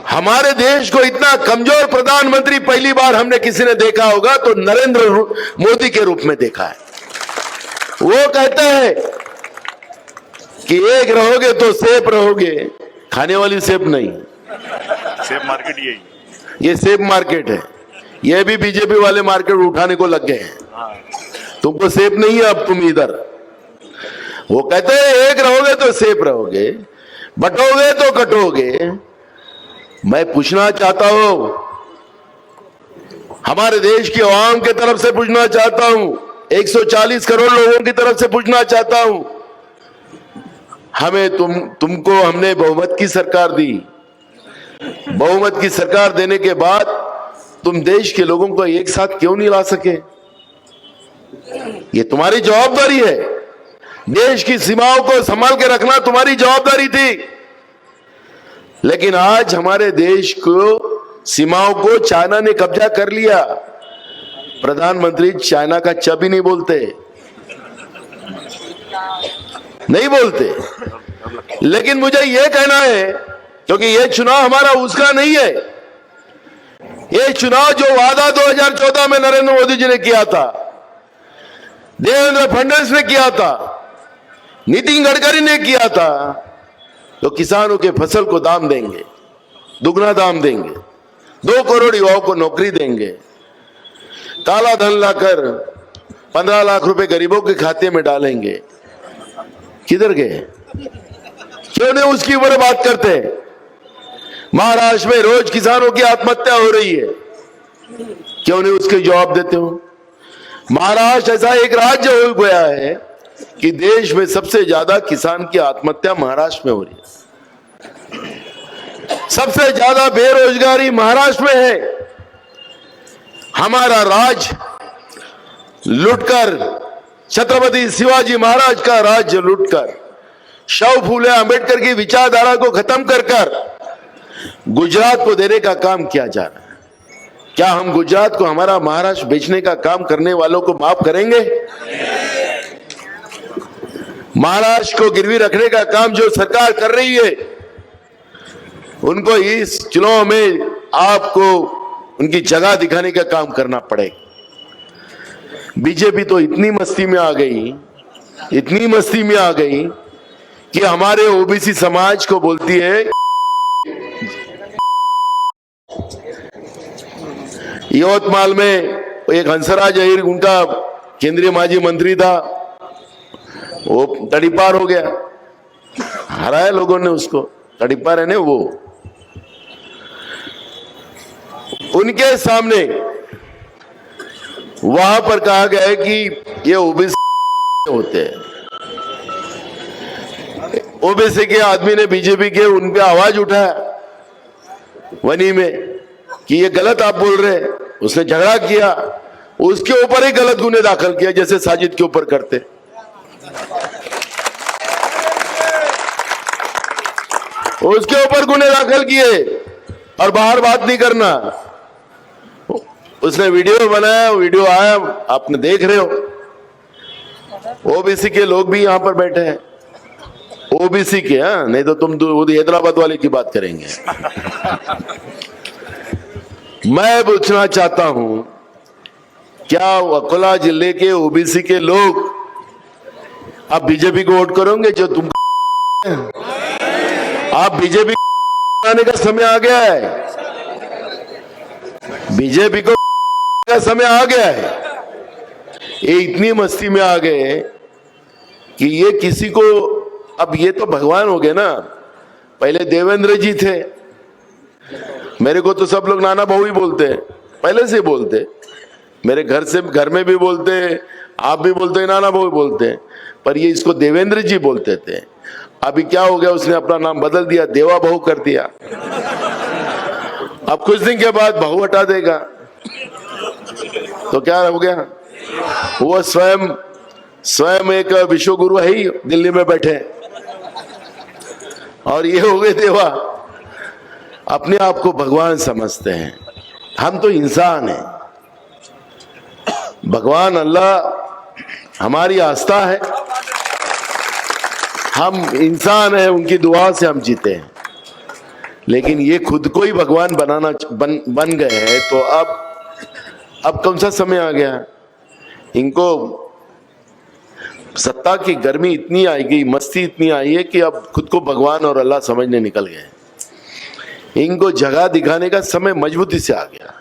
हमारे देश को इतना कमजोर प्रधानमंत्री पहली बार हमने किसी ने देखा होगा तो नरेंद्र मोदी के रूप में देखा है। वो कहते हैं कि एक रहोगे तो सेफ रहोगे, खाने वाली सेफ नहीं, सेफ मार्केट यही, ये सेफ मार्केट है। ये भी बीजेपी वाले मार्केट उठाने को लग गए हैं। तुमको सेफ नहीं है, अब तुम इधर। वो कहते हैं एक रहोगे तो सेफ रहोगे, बटोगे तो कटोगे। मैं पूछना चाहता हूं, हमारे देश की आवाम की तरफ से पूछना चाहता हूं, 140 करोड़ लोगों की तरफ से पूछना चाहता हूं, हमें तुमको हमने बहुमत की सरकार दी। बहुमत की सरकार देने के बाद तुम देश के लोगों को एक साथ क्यों नहीं ला सके? ये तुम्हारी जवाबदारी है। देश की सीमाओं को संभाल के रखना तुम्हारी जवाबदारी थी। लेकिन आज हमारे देश को सीमाओं को चाइना ने कब्जा कर लिया। प्रधानमंत्री चाइना का च भी नहीं बोलते, नहीं बोलते। लेकिन मुझे यह कहना है, क्योंकि यह चुनाव हमारा उसका नहीं है। यह चुनाव जो वादा 2014 में नरेंद्र मोदी जी ने किया था, देवेंद्र फडणवीस ने किया था, नितिन गडकरी ने किया था, तो किसानों के फसल को दाम देंगे, दुगना दाम देंगे, 2 करोड़ युवाओं को नौकरी देंगे, काला धन लाकर 15 लाख रुपए गरीबों के खाते में डालेंगे। किधर गए? क्यों नहीं उसकी ऊपर बात करते? महाराष्ट्र में रोज किसानों की आत्महत्या हो रही है, क्यों नहीं उसके जवाब देते हो? महाराष्ट्र ऐसा एक राज्य हो गया है कि देश में सबसे ज्यादा किसान की आत्महत्या महाराष्ट्र में हो रही है। सबसे ज्यादा बेरोजगारी महाराष्ट्र में है। हमारा राज लुटकर, छत्रपति शिवाजी महाराज का राज्य लुटकर, शव फूले अंबेडकर की विचारधारा को खत्म कर गुजरात को देने का काम किया जा रहा है। क्या हम गुजरात को हमारा महाराष्ट्र बेचने का काम करने वालों को माफ करेंगे? महाराष्ट्र को गिरवी रखने का काम जो सरकार कर रही है, उनको इस चुनाव में आपको उनकी जगह दिखाने का काम करना पड़ेगा। बीजेपी तो इतनी मस्ती में आ गई, इतनी मस्ती में आ गई कि हमारे ओबीसी समाज को बोलती है। यवतमाल में एक हंसराज अहीर, उनका केंद्रीय माजी मंत्री था, वो तड़ीपार हो गया, हराया लोगों ने उसको। तड़ीपार है ना वो, उनके सामने वहां पर कहा गया है कि ये ओबीसी होते हैं। ओबीसी के आदमी ने बीजेपी के उन पे आवाज उठाया वनी में कि ये गलत आप बोल रहे हैं। उसने झगड़ा किया, उसके ऊपर ही गलत गुने दाखिल किया, जैसे साजिद के ऊपर करते। उसके ऊपर गुने दाखिल किए और बाहर बात नहीं करना। उसने वीडियो बनाया, वीडियो आया, आपने देख रहे हो। ओबीसी के लोग भी यहां पर बैठे हैं, ओबीसी के। हाँ, नहीं तो तुम हैदराबाद वाले की बात करेंगे। मैं पूछना चाहता हूं, क्या अकोला जिले के ओबीसी के लोग आप बीजेपी को वोट करोगे? जो तुम आप बीजेपी आने का समय आ गया है, बीजेपी को का समय आ गया है। ये इतनी मस्ती में आ गए कि ये किसी को, अब ये तो भगवान हो गए ना। पहले देवेंद्र जी थे, मेरे को तो सब लोग नाना भाऊ ही बोलते हैं, पहले से बोलते। मेरे घर में भी बोलते, आप भी बोलते, नाना भाऊ बोलते हैं, पर ये इसको देवेंद्र जी बोलते थे। अभी क्या हो गया, उसने अपना नाम बदल दिया, देवा बहू कर दिया। अब कुछ दिन के बाद बहू हटा देगा, तो क्या हो गया? वो स्वयं एक विश्व गुरु है ही, दिल्ली में बैठे, और ये हो गए देवा। अपने आप को भगवान समझते हैं। हम तो इंसान हैं। भगवान अल्लाह हमारी आस्था है, हम इंसान हैं, उनकी दुआ से हम जीते हैं। लेकिन ये खुद को ही भगवान बन गए हैं, तो अब कौन सा समय आ गया? इनको सत्ता की गर्मी इतनी आई गई, मस्ती इतनी आई है कि अब खुद को भगवान और अल्लाह समझने निकल गए। इनको जगह दिखाने का समय मजबूती से आ गया।